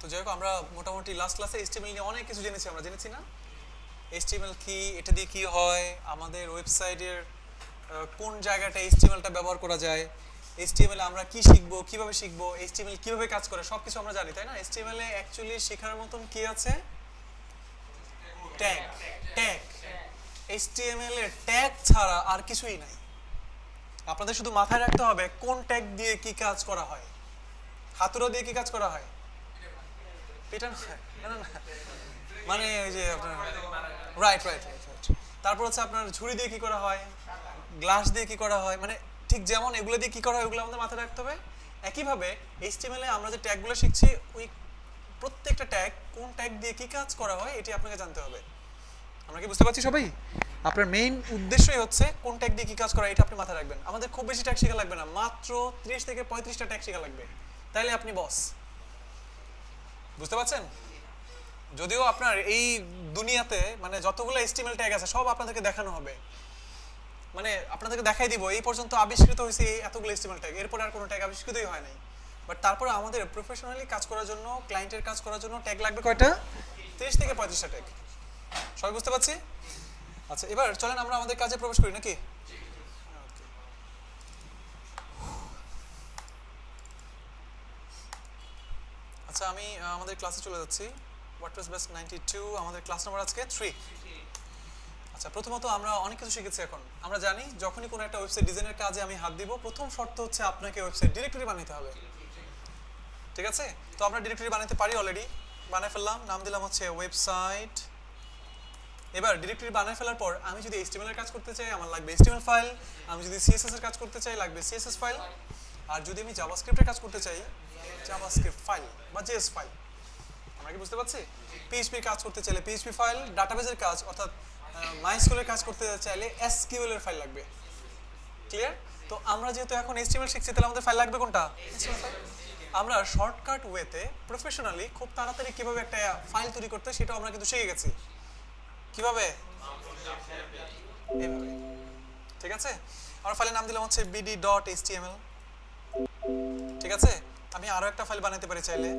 তো যাই হোক আমরা মোটামুটি লাস্ট ক্লাসে এইচটিএমএল নিয়ে অনেক কিছু জেনেছি, আমরা জেনেছি না এইচটিএমএল কি, এটা দিয়ে কি হয়, আমাদের ওয়েবসাইটের কোন জায়গাটা এইচটিএমএলটা ব্যবহার করা যায়, এইচটিএমএল আমরা কি শিখবো, কিভাবে শিখবো, এইচটিএমএল কিভাবে কাজ করে, সব কিছু আমরা জানি, তাই না? এইচটিএমএল এ অ্যাকচুয়ালি শেখার মতন কি আছে? ট্যাগ। ট্যাগ এইচটিএমএল এর ট্যাগ ছাড়া আর কিছুই নাই। আপনাদের শুধু মাথায় রাখতে হবে কোন ট্যাগ দিয়ে কি কাজ করা হয়। হাতুড়া দিয়ে কি কাজ করা হয়? পেটানো হয় না, না, না, মানে ওই যে আপনার রাইট রাইট রাইট রাইট। তারপর হচ্ছে আপনার ঝুড়ি দিয়ে কি করা হয়, গ্লাস দিয়ে কি করা হয়, মানে ঠিক যেমন এগুলো দিয়ে কি করা হয় ওগুলো আমাদের মাথায় রাখতে হবে। একইভাবে এইচটিএমএল এ আমরা যে ট্যাগগুলো শিখছি ওই প্রত্যেকটা ট্যাগ কোন ট্যাগ দিয়ে কি কাজ করা হয় এটি আপনাকে জানতে হবে। আমরা কি বুঝতে পারছি সবাই? আপনার মেইন উদ্দেশ্যই হচ্ছে কোন ট্যাগ দিয়ে কি কাজ করা এটা আপনি মাথায় রাখবেন। আমাদের খুব বেশি ট্যাগ শেখা লাগবে না, মাত্র 30 থেকে 35টা ট্যাগ শেখা লাগবে, তাইলে আপনি বস। বুঝতে পারছেন? যদিও আপনার এই দুনিয়াতে মানে যতগুলো এইচটিএমএল ট্যাগ আছে সব আপনাদেরকে দেখানো হবে, মানে আপনাদেরকে দেখাই দিব এই পর্যন্ত আবিষ্কৃত হয়েছে এই এতগুলো এইচটিএমএল ট্যাগ, এরপরে আর কোনো ট্যাগ আবিষ্কৃতই হয় নাই। বাট তারপরে আমাদের প্রফেশনালি কাজ করার জন্য, ক্লায়েন্টের কাজ করার জন্য ট্যাগ লাগবে কয়টা? 30 থেকে 35টা ট্যাগ। সবাই বুঝতে পারছি? আচ্ছা, এবার চলেন আমরা আমাদের কাজে প্রবেশ করি নাকি? আচ্ছা, আমি আমাদের ক্লাসে চলে যাচ্ছি। ওয়ার্ডপ্রেস বেস 92 আমাদের ক্লাস নাম্বার আজকে 3। আচ্ছা, প্রথমত আমরা অনেক কিছু শিখেছি। এখন আমরা জানি যখনই কোনো একটা ওয়েবসাইট ডিজাইনের কাজে আমি হাত দিব, প্রথম শর্ত হচ্ছে আপনাকে ওয়েবসাইট ডিরেক্টরি বানাতে হবে। ঠিক আছে? তো আমরা ডিরেক্টরি বানাতে পারি, অলরেডি বানিয়ে ফেললাম, নাম দিলাম হচ্ছে ওয়েবসাইট। এবার ডিরেক্টরি বানিয়ে ফেলার পর আমি যদি এইচটিএমএল এর কাজ করতে চাই আমার লাগবে এইচটিএমএল ফাইল, আমি যদি সিএসএস এর কাজ করতে চাই লাগবে সিএসএস ফাইল, আর যদি আমি জাভাস্ক্রিপ্টের কাজ করতে চাই জাভাস্ক্রিপ্ট ফাইল বা জেএস ফাইল। আমরা কি বুঝতে পারছি? পিএইচপি কাজ করতে চাইলে পিএইচপি ফাইল, ডাটাবেজের কাজ অর্থাৎ মাইস্কুলের কাজ করতে চাইলে এসকিউএল এর ফাইল লাগবে। ক্লিয়ার? তো আমরা যেহেতু এখন এইচটিএমএল শিখছি তাহলে আমাদের ফাইল লাগবে কোনটা? HTML file. আমরা শর্টকাট ওয়েতে প্রফেশনালি খুব তাড়াতাড়ি কিভাবে একটা ফাইল তৈরি করতে সেটাও আমরা কিন্তু শিখে গেছি। কিভাবে? এইভাবে। ঠিক আছে? আমার ফাইলের নাম দিলাম হচ্ছে bd.html। ঠিক আছে? আমি আরো একটা ফাইল বানাতে পারি চাইলে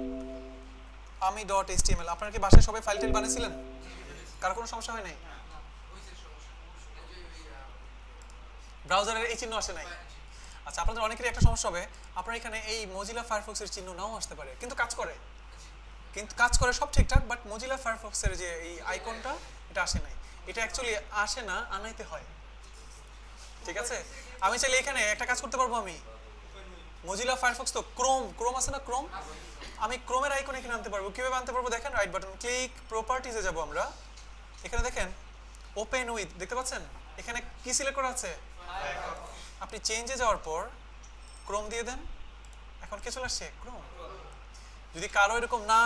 ami.html। আপনারা কি বাসায় সবাই ফাইল বানিয়েছিলেন? কার কোনো সমস্যা হয় নাই? ব্রাউজারের এই চিহ্ন আসে নাই? আচ্ছা, আপনাদের অনেকেরই একটা সমস্যা হবে, আপনার এখানে এই মজিলা ফায়ারফক্সের চিহ্ন নাও আসতে পারে, কিন্তু কাজ করে, সব ঠিকঠাক, বাট মজিলা ফায়ারফক্সের যে এই আইকনটা এটা আসে নাই। এটা অ্যাকচুয়ালি আসে না, আনাইতে হয়। ঠিক আছে? আমি চাইলে এখানে একটা কাজ করতে পারবো। আমি মজিলা ফায়ারফক্স তো ক্রোম আছে না, ক্রোম, আমি ক্রোমের আইকন এখানে আনতে পারবো। কিভাবে আনতে পারবো দেখেন, রাইট বাটন ক্লিক, প্রপার্টিজে যাব আমরা, এখানে দেখেন ওপেন উইথ, দেখতে পাচ্ছেন এখানে কি সিলেক্ট করা আছে? আপনি চেঞ্জে যাওয়ার পর ক্রোম দিয়ে দেন, এখন কি চলে আসছে? ক্রোম। যদি কারো এরকম না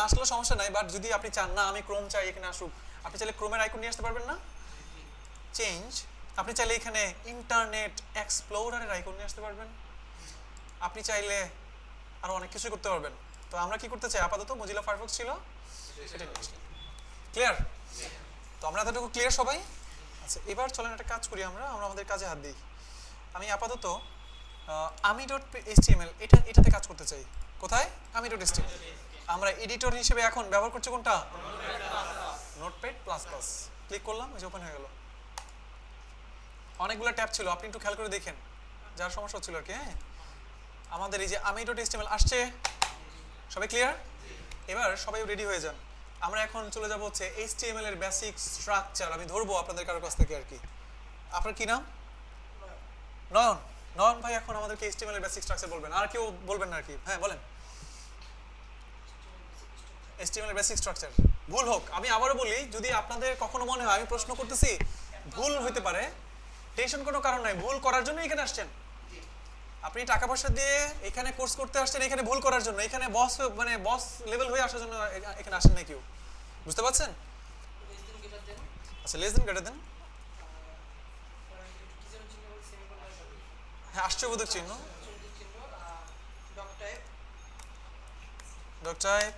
আসলেও সমস্যা নাই, বাট যদি আপনি চান না আমি ক্রোম চাই এখানে আসুক, আপনি চাইলে ক্রোমের আইকন নিয়ে আসতে পারবেন না? চেঞ্জ। আপনি চাইলে এখানে ইন্টারনেট এক্সপ্লোরারের আইকন নিয়ে আসতে পারবেন, আপনি চাইলে আরো অনেক কিছু করতে পারবেন। তো আমরা কি করতে চাই? আপাতত মজিলা ফায়ারফক্স ছিল সেটা নিয়ে আসলাম। ক্লিয়ার? তো আমরা এতটুকু ক্লিয়ার সবাই? আচ্ছা, এবার চলেন একটা কাজ করি, আমরা আমাদের কাজে হাত দিই। আমি আপাতত ami.html এটাতে কাজ করতে চাই। কোথায়? ami.html। আমরা এডিটর হিসেবে এখন ব্যবহার করছি কোনটা? Notepad plus plus. ক্লিক করলাম, এই যে ওপেন হয়ে গেল। অনেকগুলো ট্যাব ছিল, আপনি একটু খেয়াল করে দেখেন যার সমস্যা হচ্ছিল আর কি। হ্যাঁ, আমাদের এই যে ami.html আসছে, সবাই ক্লিয়ার? এবার সবাই রেডি হয়ে যান, আমরা এখন চলে যাব হচ্ছে HTML এর বেসিক স্ট্রাকচার। আমি ধরবো আপনাদের কারোর কাছ থেকে আর কি। আপনার কি নাম? নয়ন। নয়ন ভাই এখন আমাদেরকে HTML এর বেসিক স্ট্রাকচার বলবেন, আর কেউ বলবেন না আর কি। হ্যাঁ বলেন। HTML এর বেসিক স্ট্রাকচার ভুল হোক, আমি আবারও বলি, যদি আপনাদের কখনো মনে হয় আমি প্রশ্ন করতেছি ভুল হইতে পারে, টেনশন কোনো কারণ নাই, ভুল করার জন্য এখানে আসছেন। আপনি টাকা পয়সা দিয়ে এখানে কোর্স করতে আসছেন, এখানে ভুল করার জন্য, এখানে বস লেভেল হয়ে আসার জন্য এখানে আসেন না কেউ। বুঝতে পারছেন? আচ্ছা, লেস দেন গ্রেটার দেন, হ্যাঁ আশ্চর্যবোধক চিহ্ন, ডক টাইপ,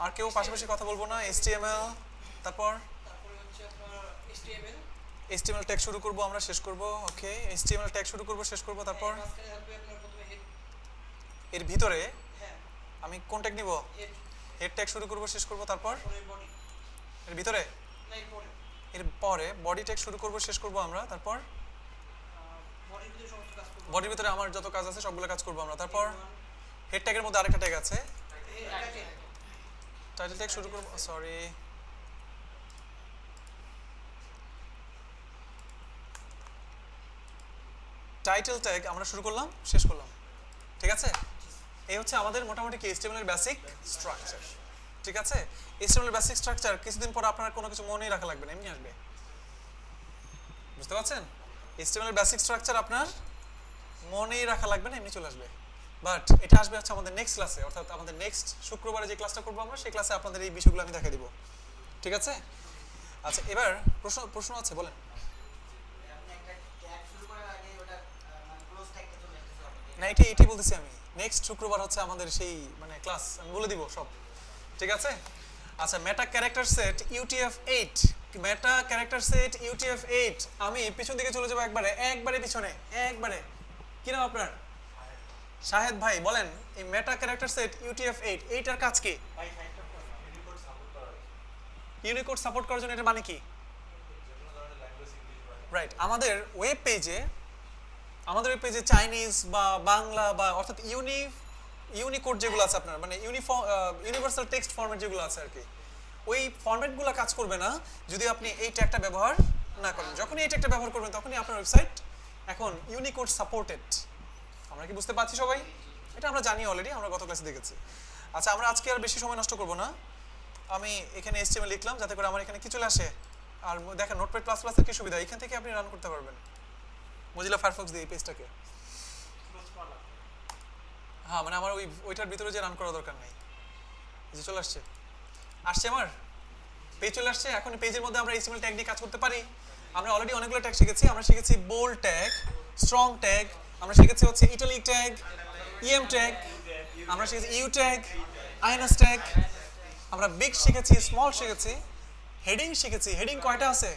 আর কেউ পাশাপাশি কথা বলবো না। HTML, তারপর HTML ট্যাগ শুরু করব, আমরা শেষ করব। ওকে, HTML ট্যাগ শুরু করব, শেষ করব, তারপর এর ভিতরে আমি কোন ট্যাগ নিব? হেড ট্যাগ শুরু করব, শেষ করব, তারপর এর ভিতরে এর পরে বডি ট্যাগ শুরু করব, শেষ করব আমরা, তারপর বডির ভিতরে আমার যত কাজ আছে সবগুলো কাজ করব আমরা। তারপর হেড ট্যাগের মধ্যে আরেকটা ট্যাগ আছে, টাইটেল ট্যাগ শুরু করব, সরি টাইটেল ট্যাগ আমরা শুরু করলাম, শেষ করলাম। ঠিক আছে, এই হচ্ছে আমাদের মোটামুটি কি HTML এর বেসিক স্ট্রাকচার। ঠিক আছে, HTML এর বেসিক স্ট্রাকচার কিছুদিন পর আপনার কোনো কিছু মনেই রাখা লাগবে না, এমনি আসবে। বুঝতে পারছেন? HTML এর বেসিক স্ট্রাকচার আপনার মনেই রাখা লাগবে না, এমনি চলে আসবে। বাট এটা আসবে হচ্ছে আমাদের নেক্সট ক্লাসে, অর্থাৎ আমাদের নেক্সট শুক্রবারে যে ক্লাসটা করবো আমরা, সেই ক্লাসে আপনাদের এই বিষয়গুলো আমি দেখাই দিব। ঠিক আছে? আচ্ছা, এবার প্রশ্ন আছে, বলেন। না, এটাই বলতেছি আমি, নেক্সট শুক্রবার হচ্ছে আমাদের সেই মানে ক্লাস, আমি বলে দিব সব। ঠিক আছে? আচ্ছা, মেটা ক্যারেক্টার সেট UTF-8, মেটা ক্যারেক্টার সেট UTF-8, আমি পিছন দিকে চলে যাবো একবারে পিছনে, একবারে। কি নাম আপনার? শাহেদ ভাই, বলেন এই মেটা ক্যারেক্টার সেট UTF-8 এইটার কাজ কি? ইউনিকোড সাপোর্ট করার জন্য এটার মানে কি? রাইট, আমাদের ওয়েব পেজে চাইনিজ বা বাংলা বা অর্থাৎ ইউনিকোড যেগুলো আছে আপনার, মানে ইউনিভার্সাল টেক্সট ফরম্যাট যেগুলো আছে আর কি, ওই ফরম্যাটগুলো কাজ করবে না যদি আপনি এই ট্যাগটা ব্যবহার না করেন। যখনই এই ট্যাগটা ব্যবহার করবেন তখনই আপনার ওয়েবসাইট এখন ইউনিকোড সাপোর্টেড। আমরা কি বুঝতে পারছি সবাই? এটা আমরা জানি অলরেডি, আমরা গত ক্লাসে দেখেছি। আচ্ছা, আমরা আজকে আর বেশি সময় নষ্ট করব না, আমি এখানে HTML লিখলাম যাতে করে আমার এখানে কি চলে আসে। আর দেখেন নোটপ্যাড প্লাস প্লাসের কি সুবিধা, এখান থেকে আপনি রান করতে পারবেন মজিলা ফায়ারফক্স দিয়ে এই পেজটাকে। হ্যাঁ, মানে আমার ওইটার ভিতরে যে রান করা দরকার নেই, যে চলে আসছে আমার পেজ চলে আসছে। এখন পেজের মধ্যে আমরা HTML ট্যাগ দিয়ে কাজ করতে পারি। আমরা অলরেডি অনেকগুলো ট্যাগ শিখেছি। আমরা শিখেছি বোল্ড ট্যাগ, স্ট্রং ট্যাগ, আমরা শিখেছি হচ্ছে ইটালিক ট্যাগ, EM ট্যাগ, আমরা শিখেছি ইউ ট্যাগ, আইএনএস ট্যাগ, আমরা বিগ শিখেছি, স্মল শিখেছি, হেডিং শিখেছি। হেডিং কয়টা আছে?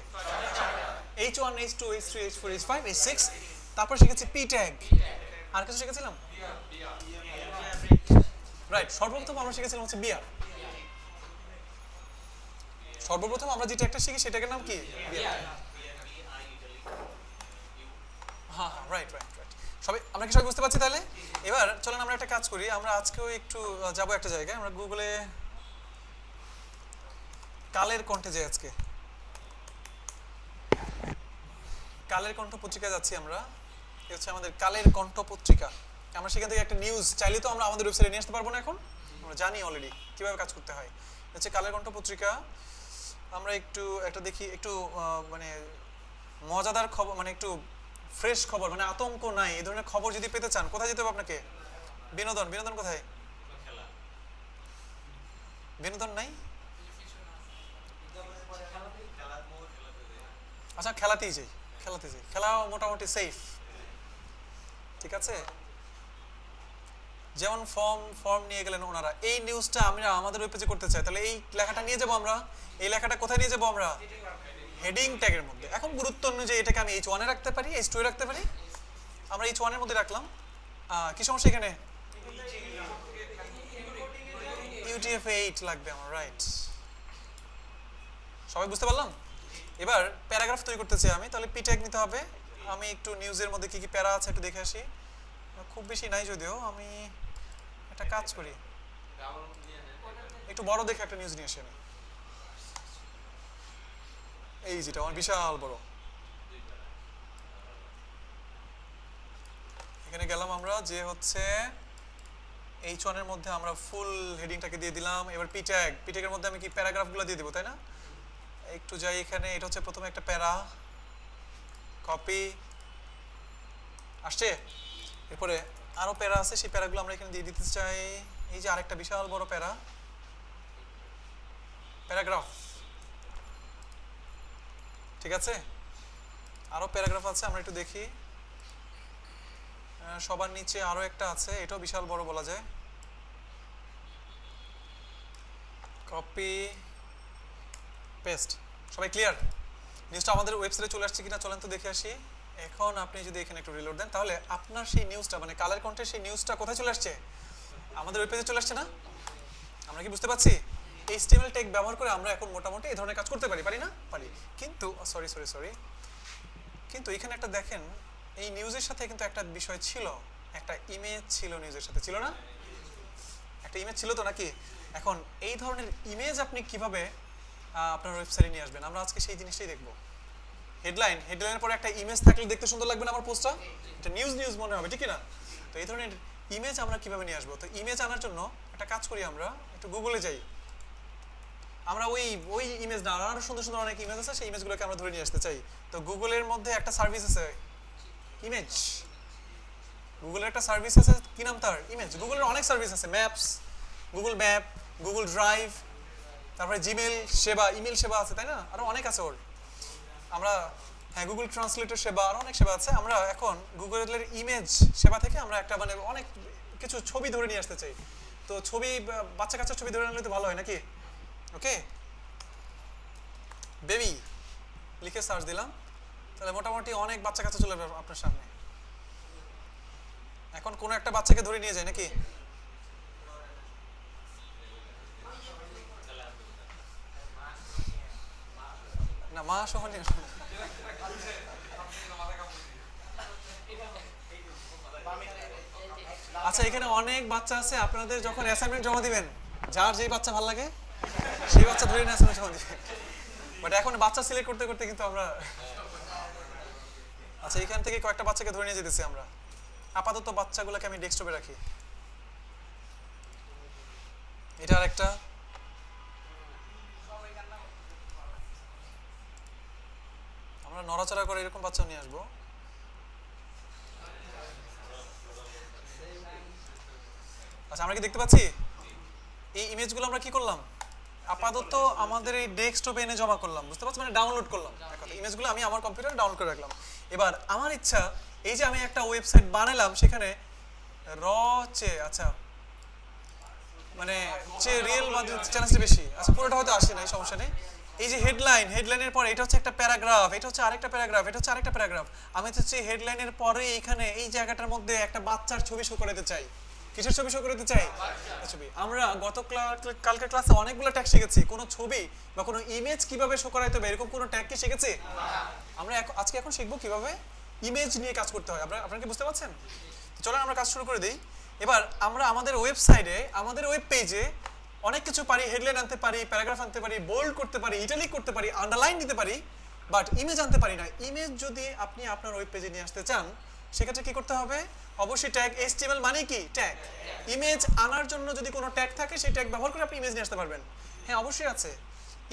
H1, H2, H3, H4, H5, H6। তারপর শিখেছি পি ট্যাগ। আর কিছু শিখেছিলাম? রাইট, সর্বপ্রথম আমরা শিখেছিলাম হচ্ছে বিআর। সর্বপ্রথম আমরা যে ট্যাগটা শিখি সেটার নাম কি? বিআর। হ্যাঁ, রাইট। সবাই আমরা কি সবাই বুঝতে পারছি? তাহলে এবার চলেন আমরা একটা কাজ করি। আমরা আজকেও একটু যাব একটা জায়গায়, আমরা গুগলে কালের কণ্ঠে যাই। আজকে কালের কণ্ঠ পত্রিকা যাচ্ছি আমরা। এই হচ্ছে আমাদের কালের কণ্ঠ পত্রিকা। আমরা সেখান থেকে একটা নিউজ চাইলে তো আমরা আমাদের ওয়েবসাইটে নিয়ে আসতে পারবো না, এখন আমরা জানি অলরেডি কিভাবে কাজ করতে হয়। হচ্ছে কালের কণ্ঠ পত্রিকা। আমরা একটা দেখি, একটু মানে মজাদার খবর, মানে একটু ফ্রেশ খবর, মানে আতঙ্ক নাই, এই ধরনের খবর যদি পেতে চান কোথায় যেতে হবে আপনাকে? বিনোদন কোথায়? বিনোদন নাই? আচ্ছা, খেলাতেই যাই। খেলা মোটামুটি সেফ। ঠিক আছে, যেমন ফর্ম নিয়ে গেলেন ওনারা। এই নিউজটা আমরা আমাদের ওই পেজে করতে চাই, তাহলে এই লেখাটা নিয়ে যাবো আমরা। এই লেখাটা কোথায় নিয়ে যাবো আমরা? হেডিং ট্যাগের মধ্যে। এখন গুরুত্ব অনুযায়ী এটাকে আমি H1 এ রাখতে পারি, H2 এ রাখতে পারি। আমরা H1 এর মধ্যে রাখলাম। কি সমস্যা এখানে? UTF-8 লাগবে আমার, রাইট। সবাই বুঝতে পারলাম? এবার প্যারাগ্রাফ তৈরি করতে চাই আমি, তাহলে পি ট্যাগ নিতে হবে। আমি একটু নিউজের মধ্যে কি কি প্যারা আছে একটু দেখে আসি। খুব বেশি নাই যদিও, আমি একটা কাজ করি, একটু বড় দেখে একটা নিউজ নিয়ে আসি আমি। এই যেটা আমার বিশাল বড়, এখানে গেলাম আমরা, যে হচ্ছে H1 এর মধ্যে আমরা ফুল হেডিংটাকে দিয়ে দিলাম। এবার পি ট্যাগের মধ্যে আমি কি প্যারাগ্রাফগুলো দিয়ে দেবো, তাই না? একটু যাই এখানে, এটা হচ্ছে প্রথমে একটা প্যারা, কপি আসছে। এরপরে আরো প্যারা আছে, সেই প্যারাগুলো আমরা এখানে দিয়ে দিতে চাই। এই যে আরেকটা বিশাল বড় প্যারাগ্রাফ। ঠিক আছে, আরো প্যারাগ্রাফ আছে, আমরা একটু দেখি। সবার নিচে আরো একটা আছে, এটাও বিশাল বড় বলা যায়। Copy paste. সবাই ক্লিয়ার? নিউজটা আমাদের ওয়েবসাইটে চলে আসছে কিনা চলেন তো দেখে আসি। এখন আপনি যদি এখানে একটু রিলোড দেন, তাহলে আপনার সেই নিউজটা, মানে কালের কণ্ঠে সেই নিউজটা কোথায় চলে আসছে? আমাদের ওয়েব পেজে চলে আসছে না? আমরা কি বুঝতে পারছি? HTML ট্যাগ ব্যবহার করে আমরা এখন মোটামুটি এই ধরনের কাজ করতে পারি, পারি না? পারি। কিন্তু সরি কিন্তু এখানে একটা দেখেন, এই নিউজের সাথে কিন্তু একটা বিষয় ছিল, একটা ইমেজ ছিল নিউজের সাথে, ছিল না? একটা ইমেজ ছিল তো নাকি? এখন এই ধরনের ইমেজ আপনি কিভাবে আপনার ওয়েবসাইটে নিয়ে আসবেন, আমরা আজকে সেই জিনিসটাই দেখব। হেডলাইনের পরে একটা ইমেজ থাকলে দেখতে সুন্দর লাগবে না আমার পোস্টটা? এটা নিউজ মনে হবে, ঠিক না? তো এই ধরনের ইমেজ আমরা কিভাবে নিয়ে আসবো? তো ইমেজ আনার জন্য একটা কাজ করি, আমরা একটু গুগলে যাই। আমরা ওই ইমেজ না, আরো সুন্দর অনেক ইমেজ আছে, সেই ইমেজগুলোকে আমরা ধরে নিয়ে আসতে চাই। তো গুগলের মধ্যে একটা সার্ভিস আছে ইমেজ, গুগলের একটা সার্ভিস আছে, কি নাম তার? ইমেজ। গুগলের অনেক সার্ভিস আছে, maps, Google map, Google drive, তারপরে জিমেল সেবা, ইমেল সেবা আছে, তাই না? আরো অনেক আছে ওর। আমরা গুগল ট্রান্সলেটর সেবা, আরো অনেক সেবা আছে। আমরা এখন গুগলের ইমেজ সেবা থেকে আমরা একটা মানে অনেক কিছু ছবি ধরে নিয়ে আসতে চাই। তো ছবি, বাচ্চা কাচ্চার ছবি ধরে আনলে তো ভালো হয় নাকি? ওকে, বেবি লিখে সার্চ দিলাম, তাহলে মোটামুটি অনেক বাচ্চা কাচ্চা চলে আসবে আপনার সামনে। এখন কোনো একটা বাচ্চাকে ধরে নিয়ে যায় নাকি? না, মা সহ নিয়ে আসবে। আচ্ছা, এখানে অনেক বাচ্চা আছে, আপনাদের যখন অ্যাসাইনমেন্ট জমা দিবেন, যার যেই বাচ্চা ভালো লাগে সেই বাচ্চা ধরে নিয়ে অ্যাসাইনমেন্ট জমা দিবেন। বাট এখন বাচ্চা সিলেক্ট করতে করতে কিন্তু আমরা, আচ্ছা এখান থেকে কয়েকটা বাচ্চাকে ধরে নিয়ে যেতেছি আমরা। আপাতত বাচ্চাগুলোকে আমি ডেস্কটপে রাখি। এটা আরেকটা, আমরা নড়াচড়া করে এরকম বাচ্চাও নিয়ে আসবো। আচ্ছা, আমরা কি দেখতে পাচ্ছি এই ইমেজগুলো? আমরা কি করলাম, আপাতত আমাদের এই ডেস্কটপে এনে জমা করলাম, বুঝতে পারছি, মানে ডাউনলোড করলাম। ইমেজগুলো আমি আমার কম্পিউটারে ডাউনলোড করে রাখলাম। এবার আমার ইচ্ছা, এই যে আমি একটা ওয়েবসাইট বানালাম, সেখানে আচ্ছা মানে রিয়েল চ্যালেঞ্জটা বেশি। আচ্ছা, পুরোটা হয়তো আসে না, সমস্যা নেই। এই যে হেডলাইনের পরে এটা হচ্ছে একটা প্যারাগ্রাফ, এটা হচ্ছে আরেকটা প্যারাগ্রাফ, এটা হচ্ছে আরেকটা প্যারাগ্রাফ। আমি হচ্ছে হেডলাইনের পরে এখানে এই জায়গাটার মধ্যে একটা বাচ্চার ছবি শো করতে চাই। কিসের ছবি শো করতে চাই? ছবি। আমরা কালকের ক্লাসে অনেকগুলো ট্যাগ শিখেছি। কোনো ছবি বা কোনো ইমেজ কিভাবে শো করাইতে হবে এরকম কোনো ট্যাগ কি শিখেছি? আমরা আজকে এখন শিখবো কিভাবে ইমেজ নিয়ে কাজ করতে হয়। আপনারা কি বুঝতে পারছেন? চলেন আমরা কাজ শুরু করে দিই। এবার আমরা আমাদের ওয়েবসাইটে, আমাদের ওয়েব পেজে অনেক কিছু পারি, হেডলাইন আনতে পারি, প্যারাগ্রাফ আনতে পারি, বোল্ড করতে পারি, ইটালিক করতে পারি, আন্ডারলাইন দিতে পারি, বাট ইমেজ আনতে পারি না। ইমেজ যদি আপনি আপনার ওয়েব পেজে নিয়ে আসতে চান, সেক্ষেত্রে কি করতে হবে? অবশ্যই ট্যাগ। HTML মানে কি? ট্যাগ। ইমেজ আনার জন্য যদি কোনো ট্যাগ থাকে, সেই ট্যাগ ব্যবহার করে আপনি ইমেজ নিয়ে আসতে পারবেন। হ্যাঁ, অবশ্যই আছে।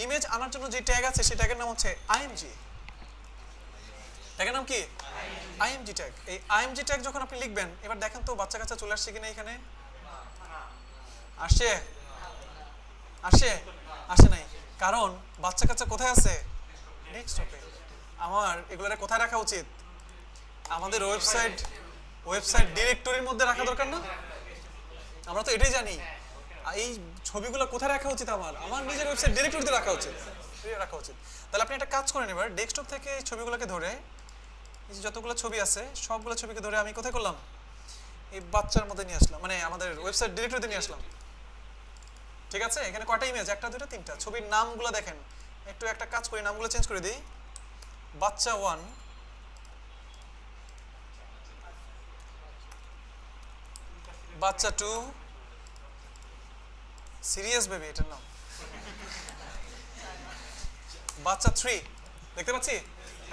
ইমেজ আনার জন্য যে ট্যাগ আছে, সেই ট্যাগের নাম হচ্ছে IMG। ট্যাগের নাম কি? IMG tag. এই IMG ট্যাগ যখন আপনি লিখবেন, এবার দেখেন তো বাচ্চা কাচ্চা চলে আসছে কিনা এখানে? আসে নাই। কারণ বাচ্চা কাচ্চা কোথায় আছে? ডেস্কটপে। আমার এগুলোরে কোথায় রাখা উচিত? আমাদের ওয়েবসাইট ডিরেক্টরির মধ্যে রাখা দরকার না? আমরা তো এটাই জানি। এই ছবিগুলো কোথায় রাখা উচিত? আমার নিজের ওয়েবসাইট ডিরেক্টরিতে রাখা উচিত। তাহলে আপনি একটা কাজ করেন, এবার ডেস্কটপ থেকে ছবিগুলোকে ধরে, এই যে যতগুলো ছবি আছে সবগুলো ছবিকে ধরে আমি কোথায় করলাম? এই বাচ্চার মধ্যে নিয়ে আসলাম, মানে আমাদের ওয়েবসাইট ডিরেক্টরিতে নিয়ে আসলাম। ঠিক আছে? এখানে কয়টা ইমেজ? একটা, দুটো, তিনটা। ছবির নামগুলো দেখেন। একটু একটা কাজ করি, নামগুলো চেঞ্জ করে দিই। বাচ্চা 1, বাচ্চা 2, সিরিয়াস বেবি এটার নাম, বাচ্চা 3। দেখতে পাচ্ছি?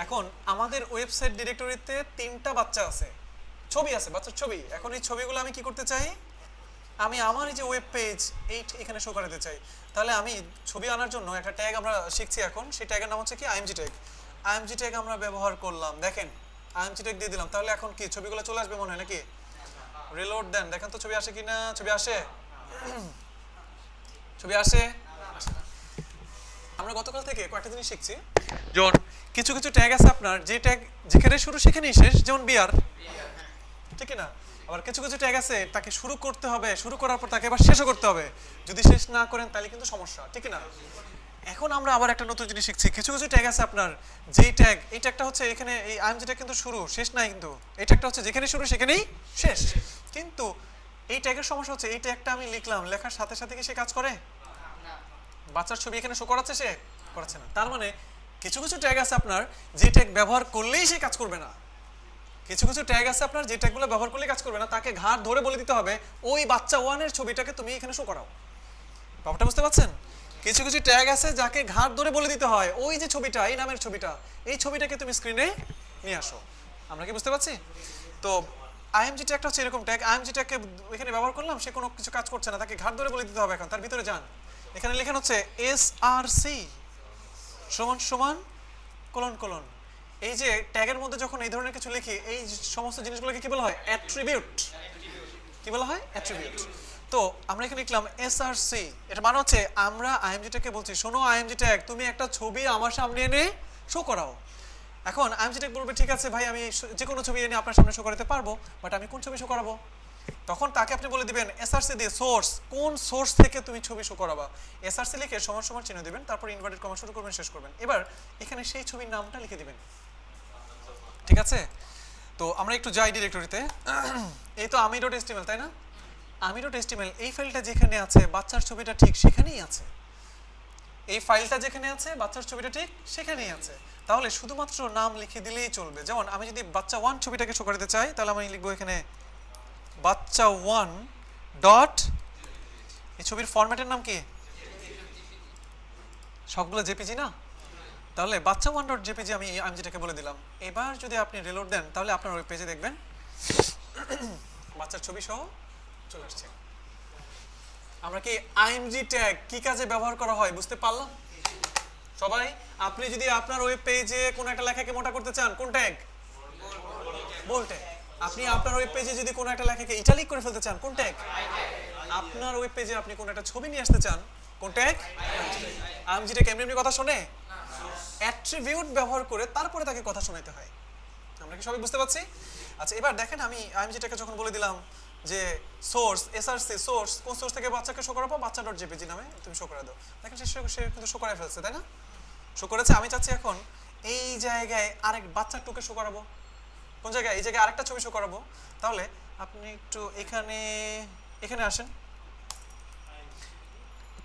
এখন আমাদের ওয়েবসাইট ডিরেক্টরিতে 3টা বাচ্চা আছে, ছবি আছে, বাচ্চার ছবি। এখন এই ছবিগুলো আমি কি করতে চাই? আমি আমার এই যে ওয়েব পেজ এখানে শো করাতে চাই। তাহলে আমি ছবি আনার জন্য একটা ট্যাগ আমরা শিখছি এখন, সেই ট্যাগের নাম হচ্ছে কি? IMG tag. IMG ট্যাগ আমরা ব্যবহার করলাম, দেখেন IMG ট্যাগ দিয়ে দিলাম। তাহলে এখন কি ছবিগুলো চলে আসবে মনে হয় নাকি? রিলোড দেন, দেখেন তো ছবি আসে কিনা। ছবি আসে? ছবি আসে? আমরা গতকাল থেকে কয়েকটা জিনিস শিখছি। যেমন কিছু ট্যাগ আছে আপনার, যে ট্যাগ যেখানে শুরু সেখানেই শেষ, যেমন বিয়ার, ঠিক না? আবার কিছু ট্যাগ আছে তাকে শুরু করতে হবে, শুরু করার পর তাকে আবার শেষও করতে হবে। যদি শেষ না করেন তাহলে কিন্তু সমস্যা, ঠিক না? এখন আমরা আবার একটা নতুন জিনিস শিখছি। কিছু ট্যাগ আছে আপনার, যেই ট্যাগ, এই ট্যাগটা হচ্ছে এখানে এই IMG ট্যাগ কিন্তু শুরু, শেষ নাই কিন্তু। এই ট্যাগটা হচ্ছে যেখানে শুরু সেখানেই শেষ। কিন্তু এই ট্যাগের সমস্যা হচ্ছে এই ট্যাগটা আমি লিখলাম, লেখার সাথে সাথে কি সে কাজ করে? বাচ্চার ছবি এখানে শো করাচ্ছে, সে করাচ্ছে না। তার মানে কিছু কিছু ট্যাগ আছে আপনার যে ট্যাগ ব্যবহার করলেই সে কাজ করবে না। কিছু কিছু ট্যাগ আছে আপনার যে ট্যাগগুলো ব্যবহার করলেই কাজ করবে না, তাকে ঘাড় ধরে বলে দিতে হবে ওই বাচ্চা 1 এর ছবিটাকে তুমি এখানে শো করাও। ব্যাপারটা বুঝতে পারছেন? কিছু কিছু ট্যাগ আছে যাকে ঘাড় ধরে বলে দিতে হয় ওই যে ছবিটা, এই নামের ছবিটা, এই ছবিটাকে তুমি স্ক্রিনে নিয়ে আসো। আমরা কি বুঝতে পারছি? তো আইএমজি ট্যাগটা হচ্ছে এরকম ট্যাগ। আইএমজি ট্যাগকে এখানে ব্যবহার করলাম, সে কোনো কিছু কাজ করছে না, তাকে ঘাড় ধরে বলে দিতে হবে এখন তার ভিতরে যান। এখানে লেখা হচ্ছে এসআরসি সমান সমান কোলন কোলন। এই যে ট্যাগের মধ্যে যখন এই ধরনের কিছু লিখি, এই সমস্ত জিনিসগুলোকে কি বলা হয়? অ্যাট্রিবিউট। কি বলা হয়? অ্যাট্রিবিউট। তো আমরা এখানে লিখলাম এসআরসি, এটা মানে হচ্ছে আমরা আইএমজি ট্যাগকে বলছি শোনো আইএমজি ট্যাগ তুমি একটা ছবি আমার সামনে এনে শো করাও। এখন আইএমজি ট্যাগ বলবে ঠিক আছে ভাই, আমি যে কোনো ছবি এনে আপনার সামনে শো করাতে পারবো, বাট আমি কোন ছবি শো করাবো? তখন তাকে আপনি বলে দিবেন এসআরসি দিয়ে সোর্স, কোন সোর্স থেকে তুমি ছবি শো করাবা। এসআরসি লিখে সমান সমান চিহ্ন দিবেন, তারপর ইনভার্টেড কমা শুরু করবেন, শেষ করবেন। এবার এখানে সেই ছবির নামটা লিখে দিবেন। ঠিক আছে? তো আমরা একটু যাই ডিরেক্টরিতে। এই তো ami.html, তাই না? ami.html এই ফাইলটা যেখানে আছে বাচ্চার ছবিটা ঠিক সেখানেই আছে। এই ফাইলটা যেখানে আছে বাচ্চার ছবিটা ঠিক সেখানেই আছে। তাহলে শুধুমাত্র নাম লিখে দিলেই চলবে। যেমন আমি যদি বাচ্চা 1 ছবিটাকে শো করতে চাই, তাহলে আমি লিখবো এখানে বাচ্চা 1 ডট, এই ছবির ফরম্যাটের নাম কি? সবগুলো জেপিজি না? তাহলে বাচ্চা 1 ডট জেপিজি আমি আইএমজিটাকে বলে দিলাম। এবার যদি আপনি রিলোড দেন তাহলে আপনার ওয়েব পেজে দেখবেন বাচ্চার ছবি সহ চলে আসছে। আমরা কি আইএমজি ট্যাগ কি কাজে ব্যবহার করা হয় বুঝতে পারলাম সবাই? আপনি যদি আপনার ওয়েব পেজে কোন একটা লেখাকে মোটা করতে চান, কোন ট্যাগ? Bold tag. আপনি আপনার ওয়েব পেজে যদি কোন একটা লেখাকে ইটালিক করে ফেলতে চান, কোন ট্যাগ? আপনার ওয়েব পেজে আপনি কোন একটা ছবি নিয়ে আসতে চান, কোন ট্যাগ? আইএমজি ট্যাগ এমনি কথা শোনে? অ্যাট্রিবিউট ব্যবহার করে তারপরে তাকে কথা শোনাতে হয়। আমরা কি সবাই বুঝতে পারছি? আচ্ছা এবার দেখেন আমি আইএমজিটাকে যখন বলে দিলাম যে সোর্স এসআরসি সোর্স, কোন সোর্স থেকে বাচ্চাকে শো করাবো? বাচ্চা.jpg নামে তুমি শো করে দাও। দেখেন সে কিন্তু শো করে ফেলছে, তাই না? শো করেছে। আমি চাচ্ছি এখন এই জায়গায় আরেক বাচ্চা টুকে শো করাবো। কোন জায়গায়? এই জায়গায় আরেকটা ছবি শো করাবো। তাহলে আপনি একটু এখানে আসেন।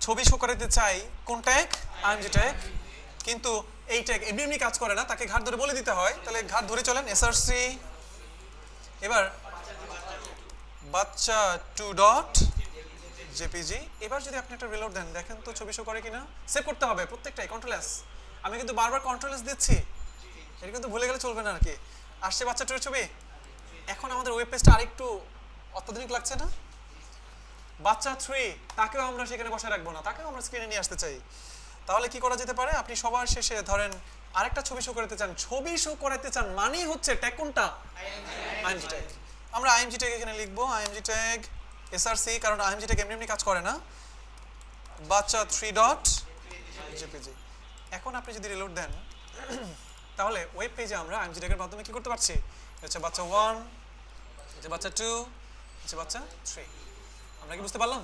ছবি শো করাতে চাই, কোন ট্যাগ? IMG tag. কিন্তু এই ট্যাগ এমনি কাজ করে না, তাকে ঘাট ধরে বলে দিতে হয়। তাহলে ঘাট ধরে চলেন এসআরসি, এবার বাচ্চা 2 ডট জেপিজি। এবার যদি আপনি একটা রিলোড দেন দেখেন তো ছবি শো করে কিনা। সেভ করতে হবে প্রত্যেকটাই, কন্ট্রোল এস। আমি কিন্তু বারবার কন্ট্রোল এস দিচ্ছি, এটা কিন্তু ভুলে গেলে চলবে না আর কি। আসছে বাচ্চা 2 এর ছবি। এখন আমাদের ওয়েব পেজটা আরেকটু অত্যাধুনিক লাগছে না? বাচ্চা 3 তাকেও আমরা সেখানে বসায় রাখবো না, তাকেও আমরা স্ক্রিনে নিয়ে আসতে চাই। তাহলে কি করা যেতে পারে? আপনি সবার শেষে ধরেন আরেকটা ছবি শো করতে চান, ছবি শো করাতে চান মানেই হচ্ছে ট্যাগ কোনটা? IMG tag. আমরা আইএমজি ট্যাগ এখানে লিখবো আইএমজি ট্যাগ এসআরসি, কারণ আইএমজি ট্যাগ এমনি কাজ করে না। বাচ্চা 3 ডট জেপিজি। এখন আপনি যদি রিলোড দেন তাহলে ওয়েব পেজে আমরা আইএমজি ট্যাগের মাধ্যমে কি করতে পারছি? হচ্ছে বাচ্চা 1, হচ্ছে বাচ্চা 2, হচ্ছে বাচ্চা 3। আমরা কি বুঝতে পারলাম?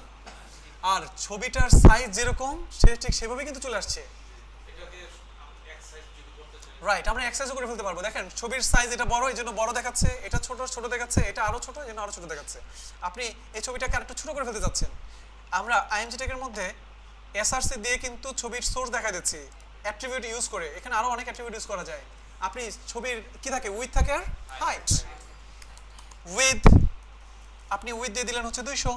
আর ছবিটার সাইজ যেরকম সে ঠিক সেভাবে কিন্তু চলে আসছে। রাইট, আমরা এক্সারসাইজও করে ফেলতে পারবো। দেখেন ছবির সাইজ এটা বড়, এই জন্য বড় দেখাচ্ছে, এটা ছোট ছোট দেখাচ্ছে, এটা আরো ছোট, এই জন্য আরো ছোট দেখাচ্ছে। আপনি এই ছবিটাকে আরেকটু ছোট করে ফেলতে যাচ্ছেন। আমরা আইএমজি ট্যাগের মধ্যে এসআরসি দিয়ে কিন্তু ছবির সোর্স দেখা দিচ্ছি অ্যাট্রিবিউট ইউজ করে। এখানে আরো অনেক অ্যাট্রিবিউট ইউজ করা যায়। আপনি ছবির কি থাকে? উইথ থাকে আর হাইট। উইথ আপনি উইথ দিয়ে দিলেন হচ্ছে 200,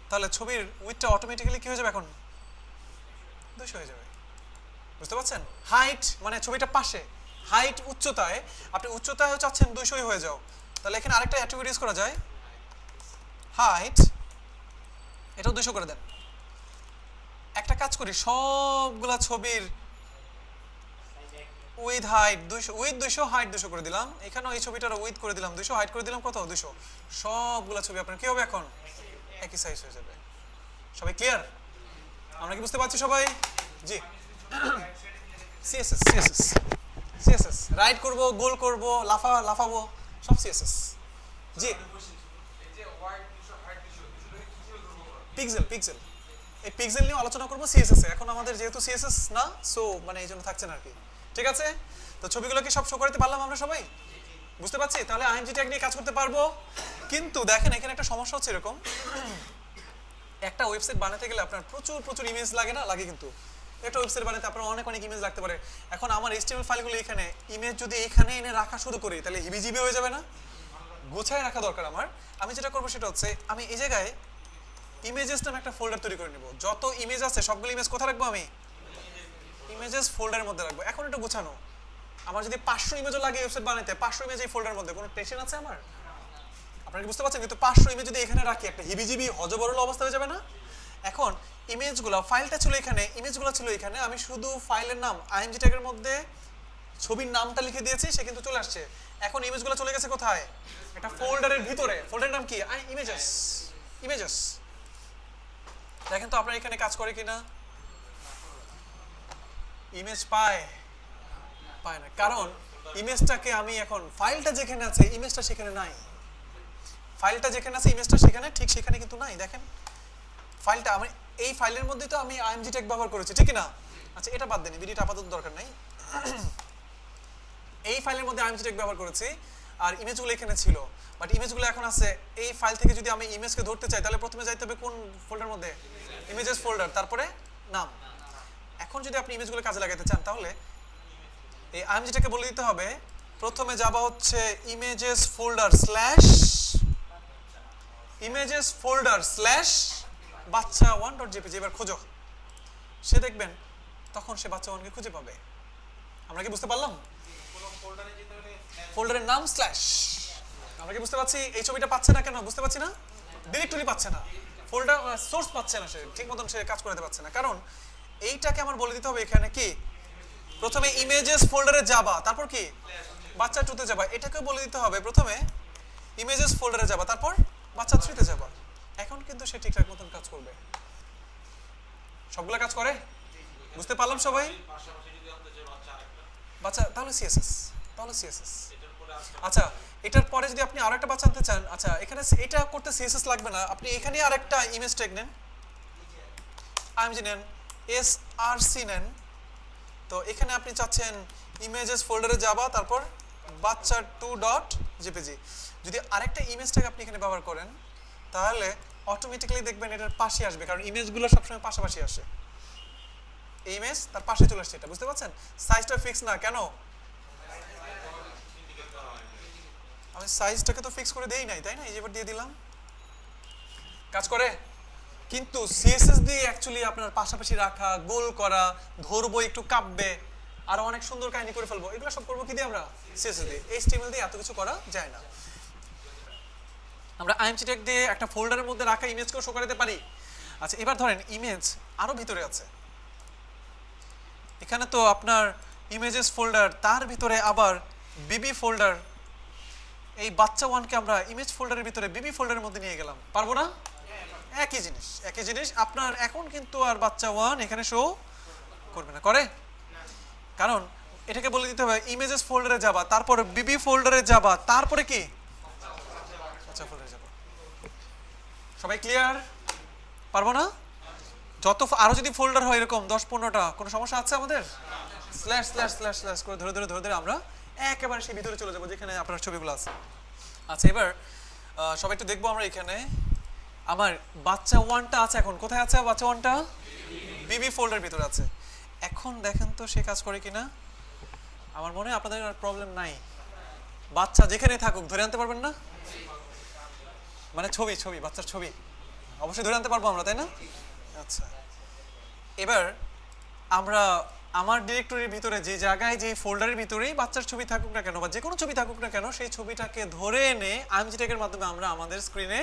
তাহলে ছবির উইথটা অটোমেটিক্যালি কি হয়ে যাবে? এখন 200 হয়ে যাবে। বুঝতে পারছেন? হাইট মানে ছবিটা পাশে, হাইট উচ্চতায়, আপনি উচ্চতায় চাচ্ছেন 200 হয়ে যাও, তাহলে এখানে আরেকটা অ্যাট্রিবিউট ইউজ করা যায় হাইট, এটাও 200 করে দেন। একটা কাজ করি, সবগুলা ছবির উইথ হাইট 200, উইথ 200 হাইট 200 করে দিলাম। এখানেও এই ছবিটার উইথ করে দিলাম 200, হাইট করে দিলাম কত? 200। সবগুলা ছবি আপনার কি হবে? এখন একই সাইজ হয়ে যাবে। সবাই ক্লিয়ার? আমরা কি বুঝতে পারছি সবাই? জি। সিএসএস রাইট করব, গোল করব, লাফাবো, সব সিএসএস। জি। পিক্সেল এই পিক্সেল নিয়ে আলোচনা করব সিএসএস এ। এখন আমাদের যেহেতু সিএসএস না, সো মানে এই জন্য থাকছে না আর কি। ঠিক আছে? তো ছবিগুলো কি সব শো করতে পারলাম আমরা সবাই? বুঝতে পারছি? তাহলে আইএমজি ট্যাগ নিয়ে কাজ করতে পারবো। কিন্তু দেখেন এখানে একটা সমস্যা হচ্ছে এরকম, একটা ওয়েবসাইট বানাতে গেলে আপনার প্রচুর প্রচুর ইমেজ লাগে না? লাগে কিন্তু। একটা ওয়েবসাইট বানাতে আপনার অনেক অনেক ইমেজ লাগতে পারে। এখন আমার এইচটিএমএল ফাইলগুলো এখানে, ইমেজ যদি এখানে এনে রাখা শুরু করি তাহলে হিবিজিবি হয়ে যাবে না? গোছায় রাখা দরকার আমার। আমি যেটা করবো সেটা হচ্ছে আমি এই জায়গায় ইমেজেস নামে একটা ফোল্ডার তৈরি করে নেব। যত ইমেজ আছে সবগুলো ইমেজ কোথায় রাখবো আমি? ইমেজেস ফোল্ডারের মধ্যে রাখবো। এখন একটু গোছানো, আমার যদি 500 ইমেজও লাগে ওয়েবসাইট বানাতে, 500 ইমেজ এই ফোল্ডারের মধ্যে, কোনো টেনশন আছে আমার? আপনারা কি বুঝতে পারছেন? কিন্তু 500 ইমেজ যদি এখানে রাখি একটা হিবিজিবি হজবরল অবস্থা হয়ে যাবে না? এখন ইমেজগুলো, ফাইলটা ছিল এখানে, ইমেজগুলো ছিল এখানে, আমি শুধু ফাইলের নাম আইএমজি ট্যাগের মধ্যে ছবির নামটা লিখে দিয়েছি, সে কিন্তু চলে আসছে। এখন ইমেজগুলো চলে গেছে কোথায়? একটা ফোল্ডারের ভিতরে। ফোল্ডারের নাম কি? ইমেজেস। ইমেজেস। দেখেন তো আপনার এখানে কাজ করে কিনা? ইমেজ পায় না, কারণ ইমেজটাকে আমি এখন, ফাইলটা যেখানে আছে ইমেজটা সেখানে নাই। ফাইলটা যেখানে আছে ইমেজটা সেখানে, ঠিক সেখানে কিন্তু নাই। দেখেন ফাইলটা আমি, এই ফাইলের মধ্যে তো আমি আইএমজি ট্যাগ ব্যবহার করেছি, ঠিক না? আচ্ছা এটা বাদ দেন, ভিডিওটা আপাতত দরকার নেই। এই ফাইলের মধ্যে আইএমজি ট্যাগ ব্যবহার করেছি আর ইমেজগুলো এখানে ছিল, বাট ইমেজগুলো এখন আছে এই ফাইল থেকে। যদি আমি ইমেজকে ধরতে চাই তাহলে প্রথমে যাইতে হবে কোন ফোল্ডারের মধ্যে? ইমেজেস ফোল্ডার, তারপরে নাম। এখন যদি আপনি ইমেজগুলো কাজে লাগাতে চান তাহলে এই আইএমজি ট্যাগকে বলে দিতে হবে প্রথমে যাবা হচ্ছে ইমেজেস ফোল্ডার স্ল্যাশ বাচ্চা1.jpg। এবার খোঁজো, সে দেখবেন তখন সে বাচ্চা1কে খুঁজে পাবে। আমরা কি বুঝতে পারলাম? ফোল্ডারের নাম স্ল্যাশ। আমরা কি বুঝতে পারছি? এই ছবিটা পাচ্ছে না কেন? বুঝতে পারছি না? ডিরেক্টরি পাচ্ছে না, ফোল্ডার সোর্স পাচ্ছে না, সে ঠিক মতন সে কাজ করতে পারছে না। কারণ এইটাকে আমার বলে দিতে হবে এখানে কি, প্রথমে ইমেজেস ফোল্ডারে যাবা, তারপর কি বাচ্চা2তে যাবা। এটাকে বলে দিতে হবে প্রথমে ইমেজেস ফোল্ডারে যাবা, তারপর বাচ্চা3তে যাবা। এখন কিন্তু সে ঠিকঠাক মতন কাজ করবে। সবগুলা কাজ করে? বুঝতে পারলাম সবাই? বাচ্চা তাহলে সিএসএস, আচ্ছা এটার পরে যদি আপনি আরেকটা বাচ্চা আনতে চান, আচ্ছা এখানে এটা করতে সিএসএস লাগবে না, আপনি এখানে আরেকটা ইমেজ ট্যাগ নেন, আইএমজি নেন, এসআরসি নেন। তো এখানে আপনি চাচ্ছেন ইমেজেস ফোল্ডারে যাবা, তারপর বাচ্চা2.jpg। যদি আরেকটা ইমেজ ট্যাগ আপনি এখানে ব্যবহার করেন তাহলে অটোমেটিক্যালি দেখবেন এটার পাশে আসবে, কারণ ইমেজগুলো সবসময় পাশাপাশি আসে। এই ইমেজ তার পাশে চলে আসছে, এটা বুঝতে পারছেন? সাইজটা ফিক্স না কেন? আমি সাইজটাকে তো ফিক্স করে দেই নাই, তাই না? এই যেবার দিয়ে দিলাম, কাজ করে। কিন্তু সিএসএস দিয়ে অ্যাকচুয়ালি আপনার পাশাপাশি রাখা, গোল করা, ধরবো, একটু কাঁপবে, আরো অনেক সুন্দর কাহিনী করে ফেলবো, এগুলো সব করবো কি দিয়ে? আমরা সিএসএস দিয়ে। এইচটিএমএল দিয়ে এত কিছু করা যায় না। আমরা আইএমজি ট্যাগ দিয়ে একটা ফোল্ডারের মধ্যে রাখা ইমেজকেও শো করাতে পারি। আচ্ছা এবার ধরেন ইমেজ আরো ভিতরে আছে, এখানে তো আপনার ইমেজেস ফোল্ডার, তার ভিতরে আবার বিবি ফোল্ডার। এই বাচ্চা1কে আমরা ইমেজ ফোল্ডারের ভিতরে বিবি ফোল্ডারের মধ্যে নিয়ে গেলাম, পারবো না? একই জিনিস আপনার এখন কিন্তু আর বাচ্চা1 এখানে শো করবে না, করে? কারণ এটাকে বলে দিতে হবে ইমেজেস ফোল্ডারে যাবা, তারপরে বিবি ফোল্ডারে যাবা, তারপরে কি বাচ্চা ফোল্ডারে যাবা। সবাই ক্লিয়ার? পারবো না? যত আরো যদি ফোল্ডার হয় এরকম 10-15টা, কোনো সমস্যা আছে আমাদের? স্ল্যাশ স্ল্যাশ স্ল্যাশ স্ল্যাশ করে ধরে আমরা একেবারে সেই ভিতরে চলে যাবো যেখানে আপনার ছবিগুলো আছে। আচ্ছা এবার সবাই একটু দেখবো আমরা এখানে আমার বাচ্চা1টা আছে, এখন কোথায় আছে বাচ্চা1টা? বিবি ফোল্ডার ভিতরে আছে। এখন দেখেন তো সে কাজ করে কিনা। আমার মনে হয় আপনাদের আর প্রবলেম নাই, বাচ্চা যেখানে থাকুক ধরে আনতে পারবেন না? মানে ছবি বাচ্চার ছবি অবশ্যই ধরে আনতে পারবো আমরা, তাই না? আচ্ছা এবার আমরা আমার ডিরেক্টরির ভিতরে যে জায়গায়, যে ফোল্ডারের ভিতরেই বাচ্চার ছবি থাকুক না কেন বা যে কোনো ছবি থাকুক না কেন, সেই ছবিটাকে ধরে এনে আইএমজি ট্যাগের মাধ্যমে আমরা আমাদের স্ক্রিনে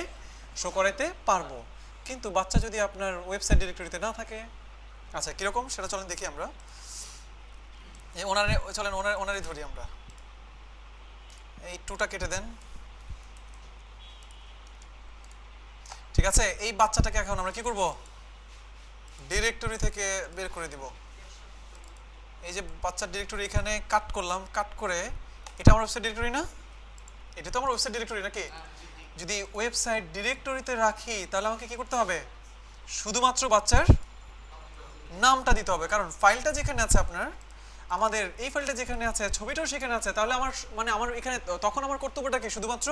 শো করাতে পারবো। কিন্তু বাচ্চা যদি আপনার ওয়েবসাইট ডিরেক্টরিতে না থাকে, আচ্ছা কিরকম সেটা চলেন দেখি আমরা। ওনারই ধরি আমরা, এই 2টা কেটে দেন, ঠিক আছে? এই বাচ্চাটাকে এখন আমরা কি করব? ডিরেক্টরি থেকে বের করে দিব। এই যে বাচ্চার ডিরেক্টরি এখানে কাট করলাম, কাট করে এটা আমার ওয়েবসাইট ডিরেক্টরি না? এটা তো আমার ওয়েবসাইট ডিরেক্টরি নাকি? যদি ওয়েবসাইট ডিরেক্টরিতে রাখি তাহলে আমাকে কি করতে হবে? শুধুমাত্র বাচ্চার নামটা দিতে হবে, কারণ ফাইলটা যেখানে আছে আপনার আমাদের এই ফাইলটা যেখানে আছে ছবিটাও সেখানে আছে, তাহলে আমার মানে আমার এখানে তখন আমার কর্তব্যটা কি শুধুমাত্র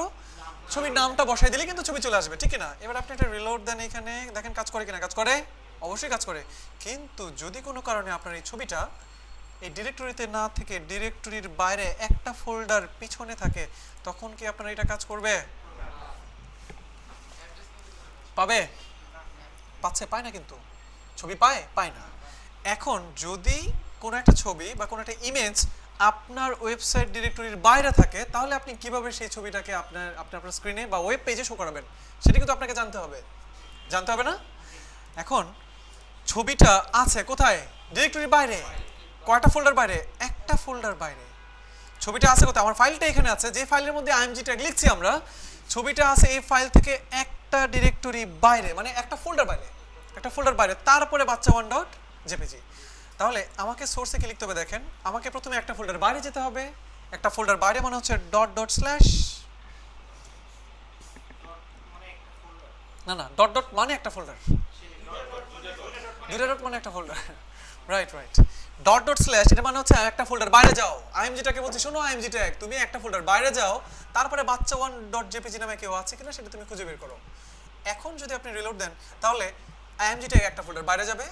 ছবির নামটা বসাই দিলে কিন্তু ছবি চলে আসবে, ঠিক না? এবার আপনি একটা রিলোড দেন, এখানে দেখেন কাজ করে কিনা। কাজ করে, অবশ্যই কাজ করে। কিন্তু যদি কোনো কারণে আপনার এই ছবিটা এই ডিরেক্টরিতে না থেকে ডিরেক্টরির বাইরে একটা ফোল্ডার পিছনে থাকে, তখন কি আপনার এটা কাজ করবে? পাবে? পাচ্ছে? পায় না, কিন্তু ছবি পায় পায় না। এখন যদি কোনো একটা ছবি বা কোনো একটা ইমেজ আপনার ওয়েবসাইট ডিরেক্টরির বাইরে থাকে, তাহলে আপনি কিভাবে সেই ছবিটাকে আপনার স্ক্রিনে বা ওয়েব পেজে শো করাবেন, সেটা কিন্তু আপনাকে জানতে হবে। জানতে হবে না? এখন ছবিটা আছে কোথায়? ডিরেক্টরির বাইরে। কয়টা ফোল্ডার বাইরে? একটা ফোল্ডার বাইরে। ছবিটা আছে কোথায়? আমার ফাইলটা এখানে আছে, যে ফাইলের মধ্যে img ট্যাগ লিখছি আমরা, ছবিটা আছে এই ফাইল থেকে একটা ডিরেক্টরি বাইরে, মানে একটা ফোল্ডার বাইরে, একটা ফোল্ডার বাইরে। তারপরে বাচ্চা1.jpg। তাহলে আমাকে সোর্সে কি লিখতে হবে দেখেন, আমাকে প্রথমে একটা ফোল্ডার বাইরে যেতে হবে। একটা ফোল্ডার বাইরে মানে হচ্ছে ডট ডট স্ল্যাশ, না না, ডট ডট মানে একটা ফোল্ডার, দুইটা ডট মানে একটা folder, right right. Dot dot slash এটা মানে হচ্ছে একটা ফোল্ডার বাইরে যাও। imgটাকে বলছি, শোনো img ট্যাগ, তুমি একটা ফোল্ডার বাইরে যাও, তারপরে বাচ্চা1.jpg নামে কেউ আছে কিনা সেটা তুমি খুঁজে বের করো। এখন যদি আপনি রিলোড দেন, তাহলে img ট্যাগ একটা ফোল্ডার বাইরে যাবে,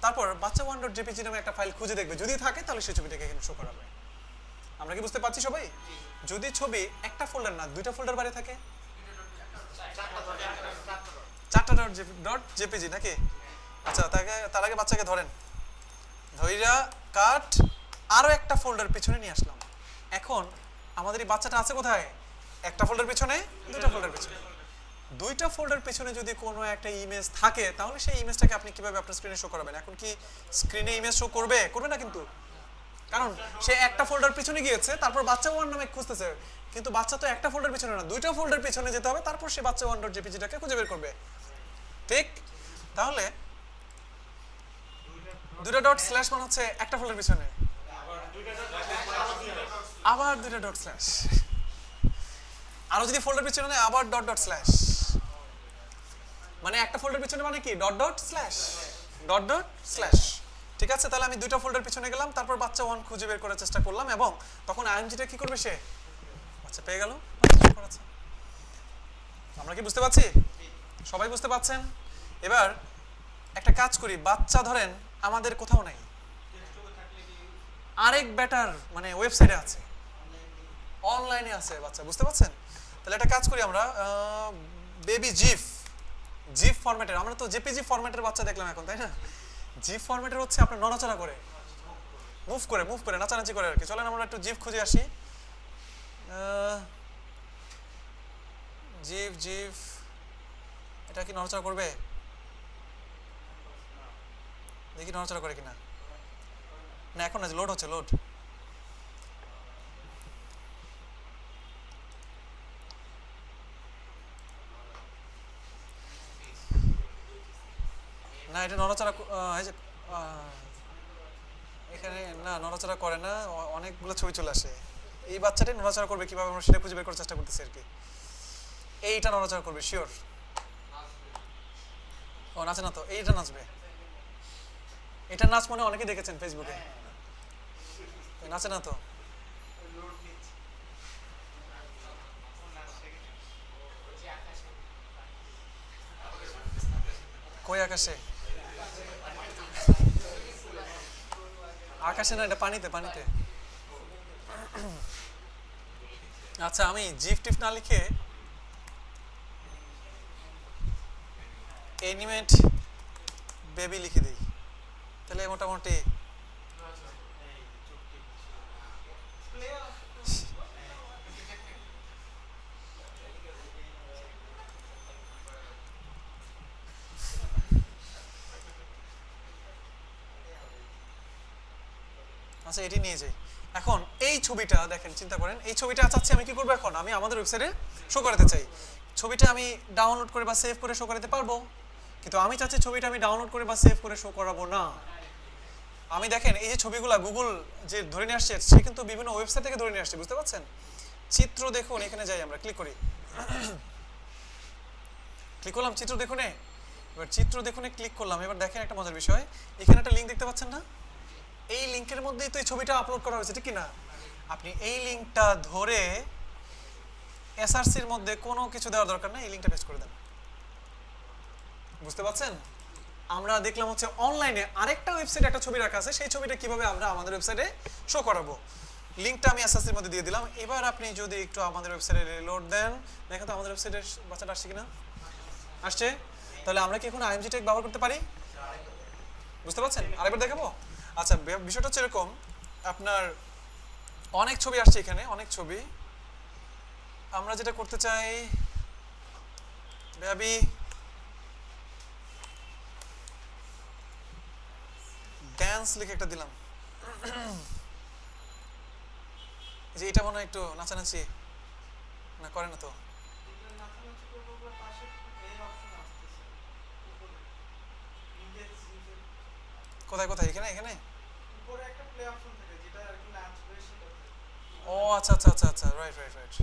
তারপর বাচ্চা1.jpg নামে একটা ফাইল খুঁজে দেখবে, যদি থাকে তাহলে সেই ছবিটাকে এখানে শো করাবে। আমরা কি বুঝতে পারছি সবাই? যদি ছবি একটা ফোল্ডার না দুইটা ফোল্ডার বাইরে থাকে, চারটা ডট জেপিজি নাকি? আচ্ছা, তার আগে বাচ্চাকে ধরেন, ধইরা কাট, আরো একটা ফোল্ডার পিছনে নিয়ে আসলাম। এখন আমাদের এই বাচ্চাটা আছে কোথায়? একটা ফোল্ডার পিছনে, দুইটা ফোল্ডার পিছনে। দুইটা ফোল্ডার পিছনে যদি কোনো একটা ইমেজ থাকে, তাহলে সেই ইমেজটাকে আপনি কিভাবে আপনার স্ক্রিনে শো করাবেন? এখন কি স্ক্রিনে ইমেজ শো করবে? করবে না কিন্তু, কারণ সে একটা ফোল্ডার পিছনে গিয়েছে, তারপর বাচ্চা1 নামে খুঁজতেছে, কিন্তু বাচ্চা তো একটা ফোল্ডার পিছনে না, দুইটা ফোল্ডার পিছনে যেতে হবে, তারপর সে বাচ্চা1.jpg-টাকে খুঁজে বের করবে, ঠিক? তাহলে দুইটা ডট স্ল্যাশ মানে হচ্ছে একটা ফোল্ডার পিছনে, আবার দুইটা ডট স্ল্যাশ, আরো যদি ফোল্ডার পিছনে নেয় আবার ডট ডট স্ল্যাশ, মানে একটা ফোল্ডার পিছনে মানে কি dot dot slash, dot dot slash. ঠিক আছে, তাহলে আমি দুইটা ফোল্ডার পিছনে গেলাম, তারপর বাচ্চা1 খুঁজে বের করার চেষ্টা করলাম, এবং তখন img-টা কি করবে? সে আচ্ছা পেয়ে গেল। আমরা কি বুঝতে পারছি? সবাই বুঝতে পারছেন? এবার একটা কাজ করি, বাচ্চা ধরেন আমাদের কোথাও নাই, আরেক বেটার মানে ওয়েবসাইটে আছে, অনলাইনে আছে বাচ্চা, বুঝতে পারছেন? তাহলে একটা কাজ করি আমরা, বেবি জিফ, জিফ ফরম্যাটের, আমরা তো জেপিজি ফরম্যাটের বাচ্চা দেখলাম এখন, তাই না? জিফ ফরম্যাটের হচ্ছে আপনার নড়াচড়া করে, মুভ করে নাচানাচি করে আর কি। চলেন আমরা একটু জিফ খুঁজে আসি। জিফ জিফ এটা কি নড়াচড়া করবে? দেখি নড়াচড়া করে কিনা। না এখন না, লোড হচ্ছে, লোড। না এটা নড়াচড়া এখানে না, নড়াচড়া করে না, অনেকগুলো ছবি চলে আসে। এই বাচ্চাটাই নড়াচড়া করবে কিভাবে আমরা সেটা খুঁজে বের করার চেষ্টা করতেছি আর কি। এইটা নড়াচড়া করবে শিওর। ও নাচে না তো, এইটা নাচবে। এটা নাচ মনে অনেকে দেখেছেন ফেসবুকে, নাচে না তো। কই আকাশে? আকাশে না, এটা পানিতে, পানিতে। আচ্ছা আমি জিফ টিফ না লিখে অ্যানিমেট বেবি লিখে দিই, তাহলে মোটামুটি আচ্ছা এটি নিয়ে যাই। এখন এই ছবিটা দেখেন, চিন্তা করেন, এই ছবিটা চাচ্ছি আমি কি করবো এখন? আমি আমাদের ওয়েবসাইটে শো করাতে চাই। ছবিটা আমি ডাউনলোড করে বা সেভ করে শো করাতে পারবো, কিন্তু আমি চাচ্ছি ছবিটা আমি ডাউনলোড করে বা সেভ করে শো করাবো না। আমি দেখেন এই যে ছবিগুলা গুগল যে ধরে নিয়ে আসছে, সে কিন্তু বিভিন্ন ওয়েবসাইট থেকে ধরে নিয়ে আসছে, বুঝতে পারছেন? চিত্র দেখুন, এখানে যাই আমরা, ক্লিক করি, ক্লিক করলাম চিত্র দেখুনে। এবার চিত্র দেখুনে ক্লিক করলাম। এবার দেখেন একটা মজার বিষয়, এখানে একটা লিঙ্ক দেখতে পাচ্ছেন না? এই লিংকের মধ্যেই তো এই ছবিটা আপলোড করা হয়েছে, ঠিক কি না? আপনি এই লিংকটা ধরে এসআরসির মধ্যে কোনো কিছু দেওয়ার দরকার নেই, এই লিংকটা পেস্ট করে দেন। বুঝতে পারছেন? আমরা দেখলাম হচ্ছে অনলাইনে আরেকটা ওয়েবসাইটে একটা ছবি রাখা আছে, সেই ছবিটা কিভাবে আমরা আমাদের ওয়েবসাইটে শো করাবো। লিংকটা আমি এসআরসির মধ্যে দিয়ে দিলাম। এবার আপনি যদি একটু আমাদের ওয়েবসাইটে রিলোড দেন, দেখেন তো আমাদের ওয়েবসাইটের বাচ্চাটা আসছে কিনা। আসছে। তাহলে আমরা কি এখন আইএমজি ট্যাগ ব্যবহার করতে পারি? বুঝতে পারছেন? আরেকবার দেখাবো। আচ্ছা, বিষয়টা হচ্ছে এরকম, আপনার অনেক ছবি আসছে এখানে, অনেক ছবি। আমরা যেটা করতে চাই, বেবি ড্যান্স লিখে একটা দিলাম, যে এটা মনে হয় একটু নাচানাচি না করে না তো। কোথায় কোথায়? এখানে এখানে ও আচ্ছা আচ্ছা আচ্ছা আচ্ছা, রাইট রাইট রাইট।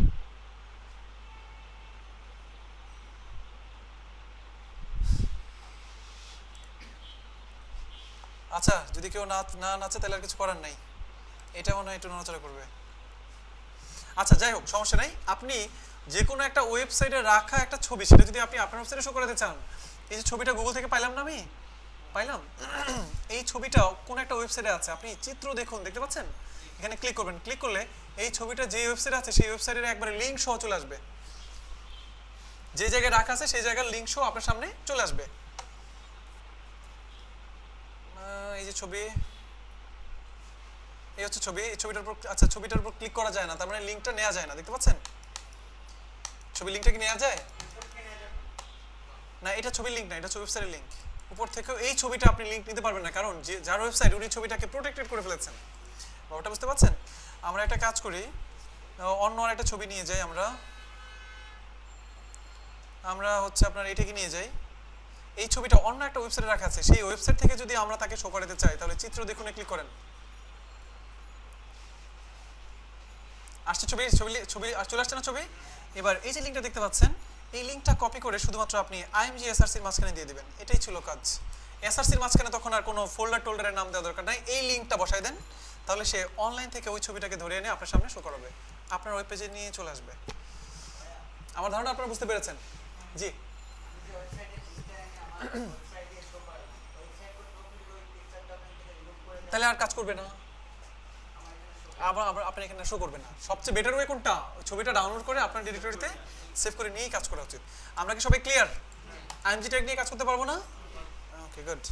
আচ্ছা, যদি কেউ না নাচে তাহলে আর কিছু করার নাই, এটা মনে হয় একটু নড়াচড়া করবে। আচ্ছা, যাই হোক, সমস্যা নাই। আপনি যে কোনো একটা ওয়েবসাইটে রাখা একটা ছবি, সেটা যদি আপনি আপনার ওয়েবসাইটে শো করাতে চান, এই যে ছবিটা গুগল থেকে পাইলাম না, আমি পাইলাম, এই ছবিটা কোন একটা ওয়েবসাইটে আছে, আপনি চিত্র দেখুন, দেখতে পাচ্ছেন? এখানে ক্লিক করবেন, ক্লিক করলে এই ছবিটা যে ওয়েবসাইটে আছে সেই ওয়েবসাইটের একবারে লিংক সহ চলে আসবে। যে জায়গায় রাখা আছে সেই জায়গার লিংক সহ আপনার সামনে চলে আসবে। এই যে ছবি, এই হচ্ছে ছবি, এই ছবিটার উপর, আচ্ছা ছবিটার উপর ক্লিক করা যায় না, তার মানে লিংকটা নেওয়া যায় না, দেখতে পাচ্ছেন? ছবি লিংকটা কি নেওয়া যায় না? এটা ছবির লিংক না, এটা ওয়েবসাইটের লিংক। উপর থেকেও এই ছবিটা আপনি লিংক নিতে পারবেন না, কারণ যে যার ওয়েবসাইট উনি ছবিটাকে প্রোটেক্টেড করে ফেলেছেন। ব্যাপারটা বুঝতে পারছেন? আমরা একটা কাজ করি, অন্য একটা ছবি নিয়ে যাই, আমরা হচ্ছে আপনার এটাকে নিয়ে যাই। এই ছবিটা অন্য একটা ওয়েবসাইটে রাখা আছে, সেই ওয়েবসাইট থেকে যদি আমরা তাকে শো করাতে চাই, তাহলে চিত্র দেখুন ক্লিক করেন। আসছে ছবি, ছবি চলে আসছে না ছবি? এবার এই যে লিংকটা দেখতে পাচ্ছেন, এই লিংকটা কপি করে শুধুমাত্র আপনি আইএমজি এসআরসির মাঝখানে দিয়ে দিবেন, এটাই ছিল কাজ। এসআরসির মাঝখানে তখন আর কোনো ফোল্ডার টোল্ডারের নাম দেওয়ার দরকার নাই, এই লিংকটা বসাই দেন, তাহলে সে অনলাইন থেকে ওই ছবিটাকে ধরে এনে আপনার সামনে শো করাবে, আপনার ওয়েব পেজে নিয়ে চলে আসবে। আমার ধারণা আপনারা বুঝতে পেরেছেন? জি। তাহলে আর কাজ করবে না, আবার আবার আপনার এখানে শো করবে না। সবচেয়ে বেটার ওয়ে কোনটা? ছবিটা ডাউনলোড করে আপনার ডিরেক্টরিতে সেভ করে নিয়েই কাজ করা উচিত। আমরা কি সবাই ক্লিয়ার? আইএমজি ট্যাগ নিয়ে কাজ করতে পারবো না? ওকে, গুড।